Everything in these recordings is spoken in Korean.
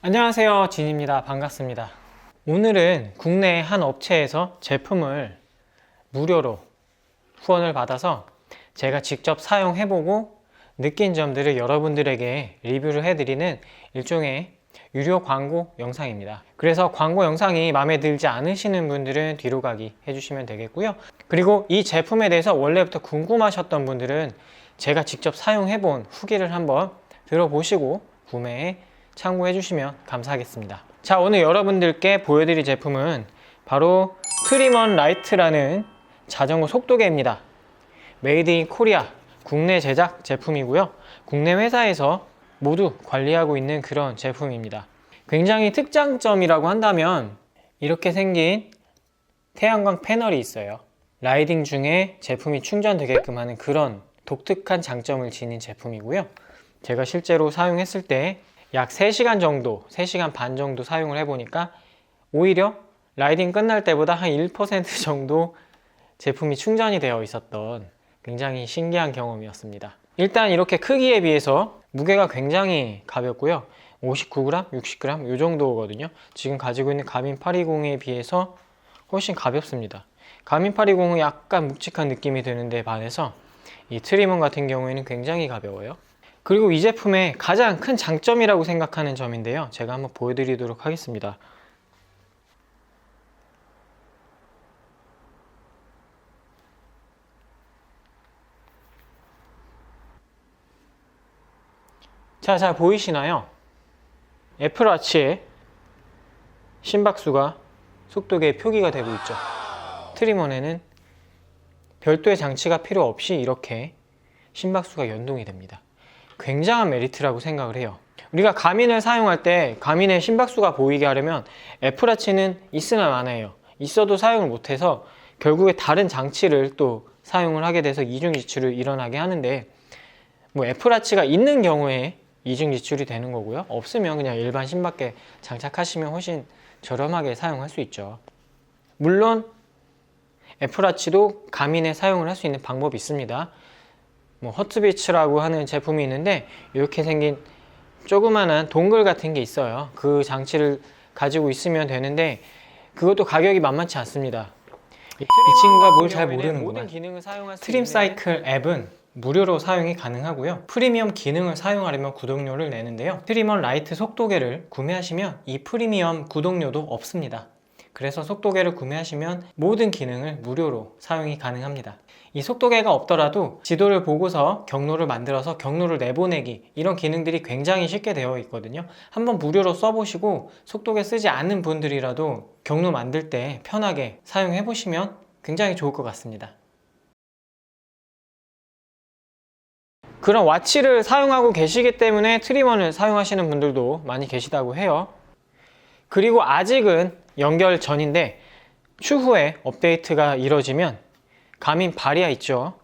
안녕하세요, 진입니다. 반갑습니다. 오늘은 국내 한 업체에서 제품을 무료로 후원을 받아서 제가 직접 사용해보고 느낀 점들을 여러분들에게 리뷰를 해드리는 일종의 유료 광고 영상입니다. 그래서 광고 영상이 마음에 들지 않으시는 분들은 뒤로 가기 해주시면 되겠고요. 그리고 이 제품에 대해서 원래부터 궁금하셨던 분들은 제가 직접 사용해본 후기를 한번 들어보시고 구매에 참고해 주시면 감사하겠습니다. 자, 오늘 여러분들께 보여드릴 제품은 바로 트리먼 라이트라는 자전거 속도계입니다. 메이드 인 코리아 국내 제작 제품이고요. 국내 회사에서 모두 관리하고 있는 그런 제품입니다. 굉장히 특장점이라고 한다면 이렇게 생긴 태양광 패널이 있어요. 라이딩 중에 제품이 충전되게끔 하는 그런 독특한 장점을 지닌 제품이고요. 제가 실제로 사용했을 때 약 3시간 정도, 3시간 반 정도 사용을 해보니까 오히려 라이딩 끝날 때보다 한 1% 정도 제품이 충전이 되어 있었던 굉장히 신기한 경험이었습니다. 일단 이렇게 크기에 비해서 무게가 굉장히 가볍고요. 59g, 60g 이 정도거든요. 지금 가지고 있는 가민 820에 비해서 훨씬 가볍습니다. 가민 820은 약간 묵직한 느낌이 드는데 반해서 이 트리먼 같은 경우에는 굉장히 가벼워요. 그리고 이 제품의 가장 큰 장점이라고 생각하는 점인데요. 제가 한번 보여드리도록 하겠습니다. 자, 잘 보이시나요? 애플워치에 심박수가 속도계에 표기가 되고 있죠. 트리먼에는 별도의 장치가 필요 없이 이렇게 심박수가 연동이 됩니다. 굉장한 메리트라고 생각을 해요. 우리가 가민을 사용할 때 가민의 심박수가 보이게 하려면 애플워치는 있으나 마나예요. 있어도 사용을 못해서 결국에 다른 장치를 또 사용을 하게 돼서 이중 지출을 일어나게 하는데, 뭐 애플워치가 있는 경우에 이중 지출이 되는 거고요. 없으면 그냥 일반 심박계 장착하시면 훨씬 저렴하게 사용할 수 있죠. 물론 애플워치도 가민에 사용을 할 수 있는 방법이 있습니다. 뭐 허트비츠라고 하는 제품이 있는데 이렇게 생긴 조그만한 동글 같은 게 있어요. 그 장치를 가지고 있으면 되는데 그것도 가격이 만만치 않습니다. 이 친구가 뭘 잘 모르는구나. 트림사이클 앱은 무료로 사용이 가능하고요. 프리미엄 기능을 사용하려면 구독료를 내는데요. 트리먼 라이트 속도계를 구매하시면 이 프리미엄 구독료도 없습니다. 그래서 속도계를 구매하시면 모든 기능을 무료로 사용이 가능합니다. 이 속도계가 없더라도 지도를 보고서 경로를 만들어서 경로를 내보내기, 이런 기능들이 굉장히 쉽게 되어 있거든요. 한번 무료로 써보시고 속도계 쓰지 않는 분들이라도 경로 만들 때 편하게 사용해 보시면 굉장히 좋을 것 같습니다. 그런 와치를 사용하고 계시기 때문에 트리먼을 사용하시는 분들도 많이 계시다고 해요. 그리고 아직은 연결 전인데 추후에 업데이트가 이뤄지면 가민 바리아 있죠.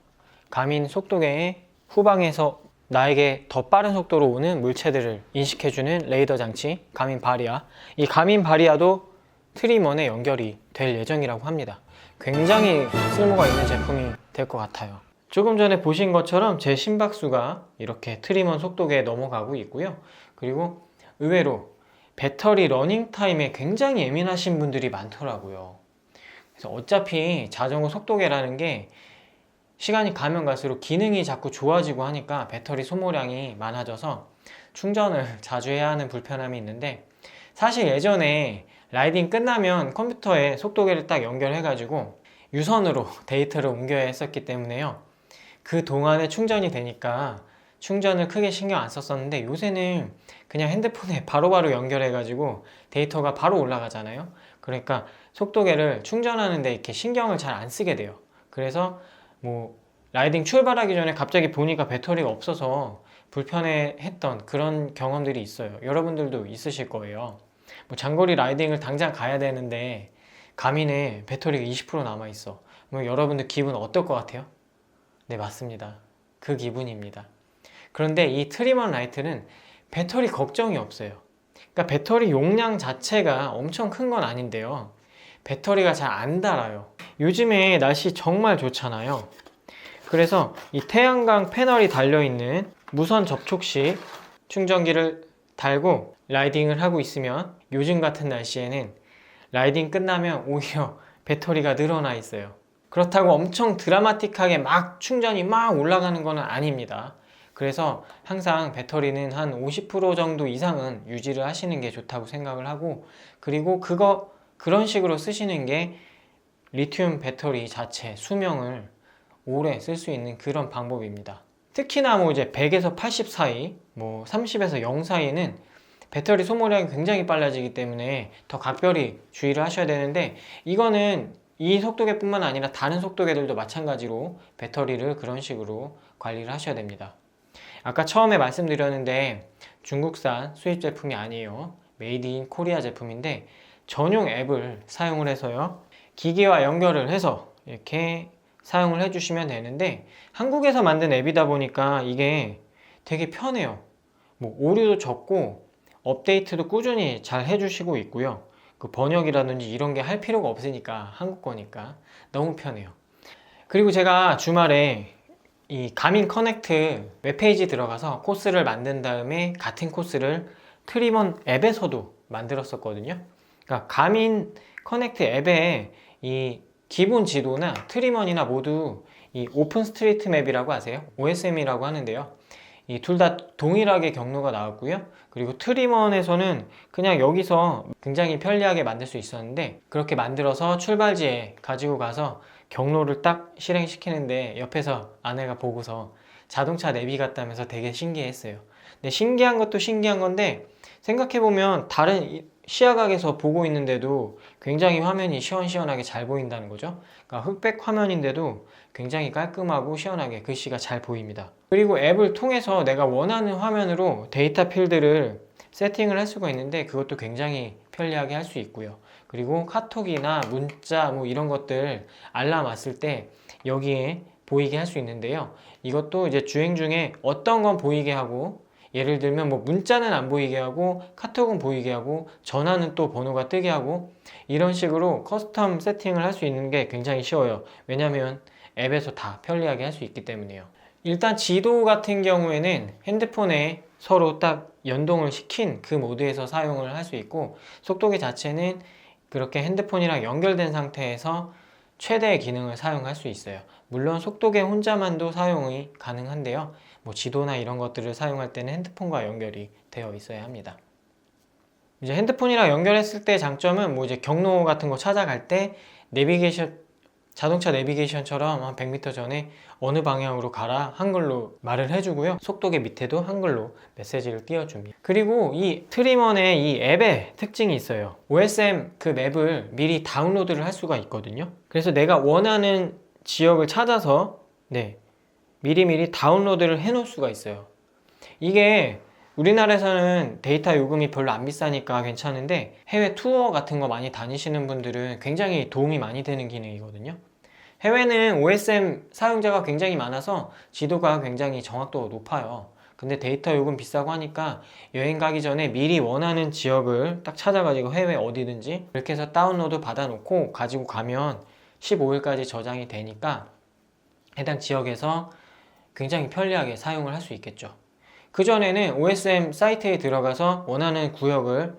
가민 속도계의 후방에서 나에게 더 빠른 속도로 오는 물체들을 인식해주는 레이더 장치 가민 바리아, 이 가민 바리아도 트리먼에 연결이 될 예정이라고 합니다. 굉장히 쓸모가 있는 제품이 될 것 같아요. 조금 전에 보신 것처럼 제 심박수가 이렇게 트리먼 속도계에 넘어가고 있고요. 그리고 의외로 배터리 러닝 타임에 굉장히 예민하신 분들이 많더라고요. 그래서 어차피 자전거 속도계라는 게 시간이 가면 갈수록 기능이 자꾸 좋아지고 하니까 배터리 소모량이 많아져서 충전을 자주 해야 하는 불편함이 있는데, 사실 예전에 라이딩 끝나면 컴퓨터에 속도계를 딱 연결해 가지고 유선으로 데이터를 옮겨야 했었기 때문에요. 그 동안에 충전이 되니까 충전을 크게 신경 안 썼었는데, 요새는 그냥 핸드폰에 바로바로 연결해 가지고 데이터가 바로 올라가잖아요. 그러니까 속도계를 충전하는데 이렇게 신경을 잘 안 쓰게 돼요. 그래서 뭐 라이딩 출발하기 전에 갑자기 보니까 배터리가 없어서 불편해했던 그런 경험들이 있어요. 여러분들도 있으실 거예요. 뭐 장거리 라이딩을 당장 가야 되는데 가민에 배터리가 20% 남아있어. 뭐 여러분들 기분 어떨 것 같아요? 네, 맞습니다. 그 기분입니다. 그런데 이 트리먼 라이트는 배터리 걱정이 없어요. 그러니까 배터리 용량 자체가 엄청 큰 건 아닌데요. 배터리가 잘 안 닳아요. 요즘에 날씨 정말 좋잖아요. 그래서 이 태양광 패널이 달려있는 무선 접촉식 충전기를 달고 라이딩을 하고 있으면 요즘 같은 날씨에는 라이딩 끝나면 오히려 배터리가 늘어나 있어요. 그렇다고 엄청 드라마틱하게 막 충전이 막 올라가는 건 아닙니다. 그래서 항상 배터리는 한 50% 정도 이상은 유지를 하시는 게 좋다고 생각을 하고, 그리고 그런 식으로 쓰시는 게 리튬 배터리 자체 수명을 오래 쓸 수 있는 그런 방법입니다. 특히나 뭐 이제 100에서 80 사이, 뭐 30에서 0 사이는 배터리 소모량이 굉장히 빨라지기 때문에 더 각별히 주의를 하셔야 되는데, 이거는 이 속도계뿐만 아니라 다른 속도계들도 마찬가지로 배터리를 그런 식으로 관리를 하셔야 됩니다. 아까 처음에 말씀드렸는데 중국산 수입 제품이 아니에요. 메이드 인 코리아 제품인데 전용 앱을 사용을 해서요, 기기와 연결을 해서 이렇게 사용을 해주시면 되는데, 한국에서 만든 앱이다 보니까 이게 되게 편해요. 뭐 오류도 적고 업데이트도 꾸준히 잘 해주시고 있고요. 그 번역이라든지 이런 게 할 필요가 없으니까, 한국 거니까 너무 편해요. 그리고 제가 주말에 이 가민 커넥트 웹페이지 들어가서 코스를 만든 다음에 같은 코스를 트리먼 앱에서도 만들었었거든요. 그러니까 가민 커넥트 앱에 이 기본 지도나 트리먼이나 모두 이 오픈 스트리트 맵이라고 아세요? OSM이라고 하는데요. 이 둘 다 동일하게 경로가 나왔고요. 그리고 트리먼에서는 그냥 여기서 굉장히 편리하게 만들 수 있었는데, 그렇게 만들어서 출발지에 가지고 가서 경로를 딱 실행시키는데 옆에서 아내가 보고서 자동차 내비 같다면서 되게 신기했어요. 근데 신기한 것도 신기한 건데, 생각해보면 다른 시야각에서 보고 있는데도 굉장히 화면이 시원시원하게 잘 보인다는 거죠. 그러니까 흑백 화면인데도 굉장히 깔끔하고 시원하게 글씨가 잘 보입니다. 그리고 앱을 통해서 내가 원하는 화면으로 데이터 필드를 세팅을 할 수가 있는데, 그것도 굉장히 편리하게 할 수 있고요. 그리고 카톡이나 문자 뭐 이런 것들 알람 왔을 때 여기에 보이게 할 수 있는데요. 이것도 이제 주행 중에 어떤 건 보이게 하고, 예를 들면 뭐 문자는 안 보이게 하고 카톡은 보이게 하고 전화는 또 번호가 뜨게 하고, 이런 식으로 커스텀 세팅을 할 수 있는 게 굉장히 쉬워요. 왜냐면 앱에서 다 편리하게 할 수 있기 때문이에요. 일단 지도 같은 경우에는 핸드폰에 서로 딱 연동을 시킨 그 모드에서 사용을 할 수 있고, 속도계 자체는 그렇게 핸드폰이랑 연결된 상태에서 최대의 기능을 사용할 수 있어요. 물론 속도계 혼자만도 사용이 가능한데요. 뭐 지도나 이런 것들을 사용할 때는 핸드폰과 연결이 되어 있어야 합니다. 이제 핸드폰이랑 연결했을 때 장점은 뭐 이제 경로 같은 거 찾아갈 때 자동차 내비게이션처럼 한 100m 전에 어느 방향으로 가라 한글로 말을 해주고요. 속도계 밑에도 한글로 메시지를 띄워줍니다. 그리고 이 트리먼의 이 앱의 특징이 있어요. OSM 그 맵을 미리 다운로드를 할 수가 있거든요. 그래서 내가 원하는 지역을 찾아서 미리미리 다운로드를 해 놓을 수가 있어요. 이게 우리나라에서는 데이터 요금이 별로 안 비싸니까 괜찮은데, 해외 투어 같은 거 많이 다니시는 분들은 굉장히 도움이 많이 되는 기능이거든요. 해외는 OSM 사용자가 굉장히 많아서 지도가 굉장히 정확도가 높아요. 근데 데이터 요금 비싸고 하니까 여행 가기 전에 미리 원하는 지역을 딱 찾아가지고 해외 어디든지 이렇게 해서 다운로드 받아놓고 가지고 가면 15일까지 저장이 되니까 해당 지역에서 굉장히 편리하게 사용을 할 수 있겠죠. 그전에는 OSM 사이트에 들어가서 원하는 구역을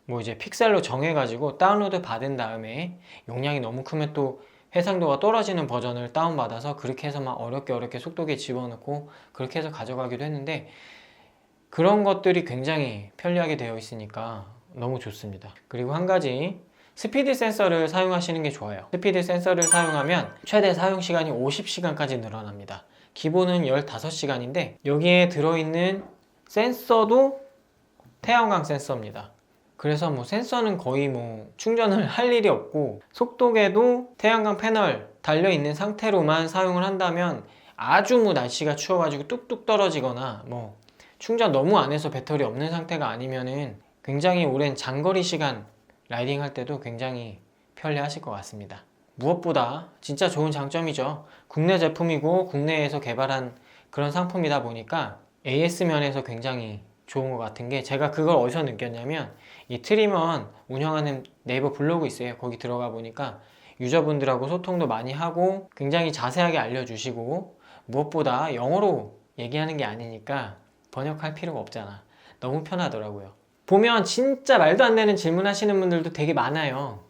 뭐 이제 픽셀로 정해가지고 다운로드 받은 다음에 용량이 너무 크면 또 해상도가 떨어지는 버전을 다운받아서 그렇게 해서 막 어렵게 속도계 집어넣고 그렇게 해서 가져가기도 했는데, 그런 것들이 굉장히 편리하게 되어 있으니까 너무 좋습니다. 그리고 한 가지, 스피드 센서를 사용하시는 게 좋아요. 스피드 센서를 사용하면 최대 사용 시간이 50시간까지 늘어납니다. 기본은 15시간인데 여기에 들어있는 센서도 태양광 센서입니다. 그래서 뭐 센서는 거의 뭐 충전을 할 일이 없고, 속도계도 태양광 패널 달려있는 상태로만 사용을 한다면 아주 뭐 날씨가 추워가지고 뚝뚝 떨어지거나 뭐 충전 너무 안 해서 배터리 없는 상태가 아니면은 굉장히 오랜 장거리 시간 라이딩 할 때도 굉장히 편리하실 것 같습니다. 무엇보다 진짜 좋은 장점이죠. 국내 제품이고 국내에서 개발한 그런 상품이다 보니까 AS 면에서 굉장히 좋은 것 같은 게, 제가 그걸 어디서 느꼈냐면 이 트리먼 운영하는 네이버 블로그 있어요. 거기 들어가 보니까 유저분들하고 소통도 많이 하고 굉장히 자세하게 알려주시고, 무엇보다 영어로 얘기하는 게 아니니까 번역할 필요가 없잖아. 너무 편하더라고요. 보면 진짜 말도 안 되는 질문 하시는 분들도 되게 많아요.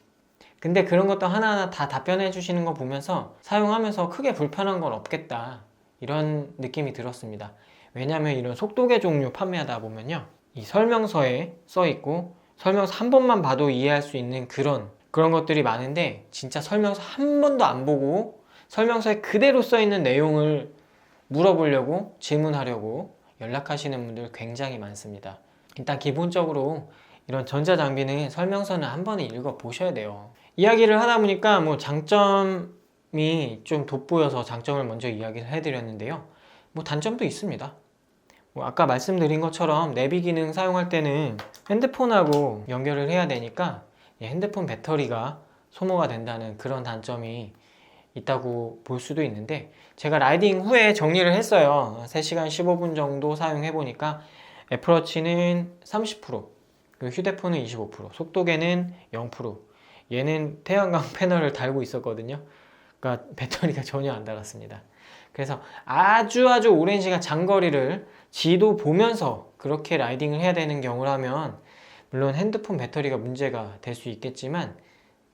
근데 그런 것도 하나하나 다 답변해 주시는 거 보면서 사용하면서 크게 불편한 건 없겠다, 이런 느낌이 들었습니다. 왜냐하면 이런 속도계 종류 판매하다 보면요, 이 설명서에 써 있고 설명서 한 번만 봐도 이해할 수 있는 그런 것들이 많은데, 진짜 설명서 한 번도 안 보고 설명서에 그대로 써 있는 내용을 물어보려고, 질문하려고 연락하시는 분들 굉장히 많습니다. 일단 기본적으로 이런 전자장비는 설명서는 한 번에 읽어 보셔야 돼요. 이야기를 하다 보니까 뭐 장점이 좀 돋보여서 장점을 먼저 이야기를 해드렸는데요. 뭐 단점도 있습니다. 뭐 아까 말씀드린 것처럼 내비 기능 사용할 때는 핸드폰하고 연결을 해야 되니까 핸드폰 배터리가 소모가 된다는 그런 단점이 있다고 볼 수도 있는데, 제가 라이딩 후에 정리를 했어요. 3시간 15분 정도 사용해 보니까 애플워치는 30%, 그리고 휴대폰은 25%, 속도계는 0%. 얘는 태양광 패널을 달고 있었거든요. 그러니까 배터리가 전혀 안 닳았습니다. 그래서 아주 오랜 시간 장거리를 지도 보면서 그렇게 라이딩을 해야 되는 경우라면 물론 핸드폰 배터리가 문제가 될 수 있겠지만,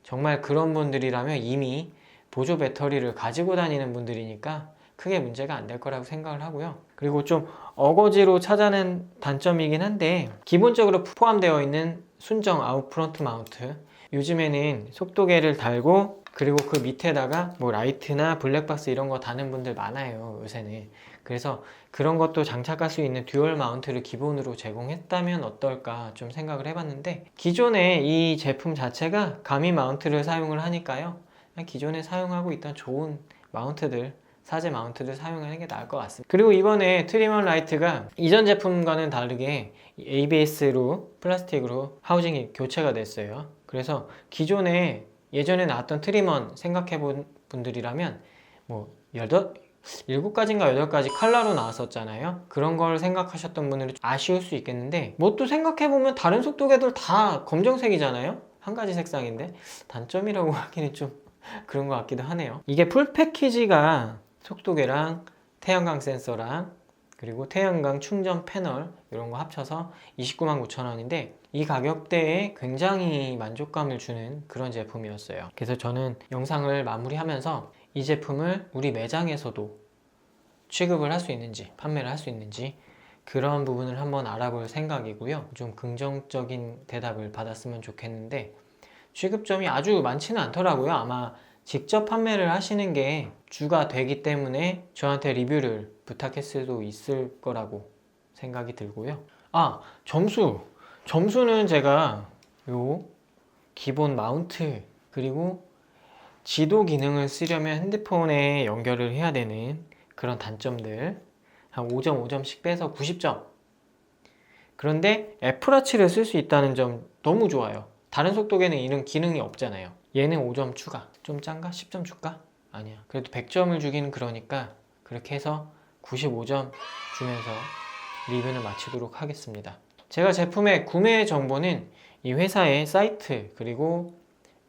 정말 그런 분들이라면 이미 보조 배터리를 가지고 다니는 분들이니까 크게 문제가 안 될 거라고 생각을 하고요. 그리고 좀 어거지로 찾아낸 단점이긴 한데, 기본적으로 포함되어 있는 순정 아웃 프론트 마운트, 요즘에는 속도계를 달고 그리고 그 밑에다가 뭐 라이트나 블랙박스 이런 거 다는 분들 많아요, 요새는. 그래서 그런 것도 장착할 수 있는 듀얼 마운트를 기본으로 제공했다면 어떨까 좀 생각을 해봤는데, 기존에 이 제품 자체가 가미 마운트를 사용을 하니까요, 기존에 사용하고 있던 좋은 마운트들, 사제 마운트들 사용하는 게 나을 것 같습니다. 그리고 이번에 트리먼 라이트가 이전 제품과는 다르게 ABS로 플라스틱으로 하우징이 교체가 됐어요. 그래서 기존에 예전에 나왔던 트리먼 생각해 본 분들이라면 뭐 7가지인가 8가지 컬러로 나왔었잖아요. 그런 걸 생각하셨던 분들은 아쉬울 수 있겠는데, 뭐 또 생각해 보면 다른 속도계들 다 검정색이잖아요. 한 가지 색상인데 단점이라고 하기는 좀 그런 것 같기도 하네요. 이게 풀 패키지가 속도계랑 태양광 센서랑 그리고 태양광 충전 패널 이런 거 합쳐서 299,900원인데 이 가격대에 굉장히 만족감을 주는 그런 제품이었어요. 그래서 저는 영상을 마무리하면서 이 제품을 우리 매장에서도 취급을 할 수 있는지, 판매를 할 수 있는지 그런 부분을 한번 알아볼 생각이고요. 좀 긍정적인 대답을 받았으면 좋겠는데, 취급점이 아주 많지는 않더라고요. 아마 직접 판매를 하시는 게 주가 되기 때문에 저한테 리뷰를 부탁했을 수도 있을 거라고 생각이 들고요. 점수는 제가 요 기본 마운트 그리고 지도 기능을 쓰려면 핸드폰에 연결을 해야 되는 그런 단점들 한 5점 5점씩 빼서 90점. 그런데 애플워치를 쓸 수 있다는 점 너무 좋아요. 다른 속도계는 이런 기능이 없잖아요. 얘는 5점 추가. 좀 짠가? 10점 줄까? 아니야. 그래도 100점을 주기는 그러니까 그렇게 해서 95점 주면서 리뷰를 마치도록 하겠습니다. 제가 제품의 구매 정보는 이 회사의 사이트 그리고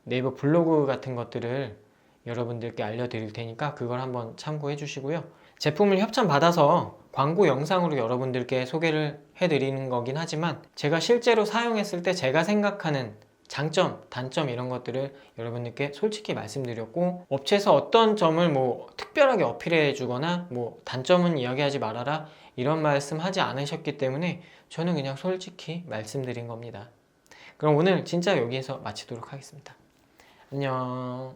네이버 블로그 같은 것들을 여러분들께 알려드릴 테니까 그걸 한번 참고해 주시고요. 제품을 협찬 받아서 광고 영상으로 여러분들께 소개를 해드리는 거긴 하지만, 제가 실제로 사용했을 때 제가 생각하는 장점, 단점 이런 것들을 여러분들께 솔직히 말씀드렸고, 업체에서 어떤 점을 뭐 특별하게 어필해 주거나 뭐 단점은 이야기하지 말아라 이런 말씀 하지 않으셨기 때문에 저는 그냥 솔직히 말씀드린 겁니다. 그럼 오늘 진짜 여기에서 마치도록 하겠습니다. 안녕.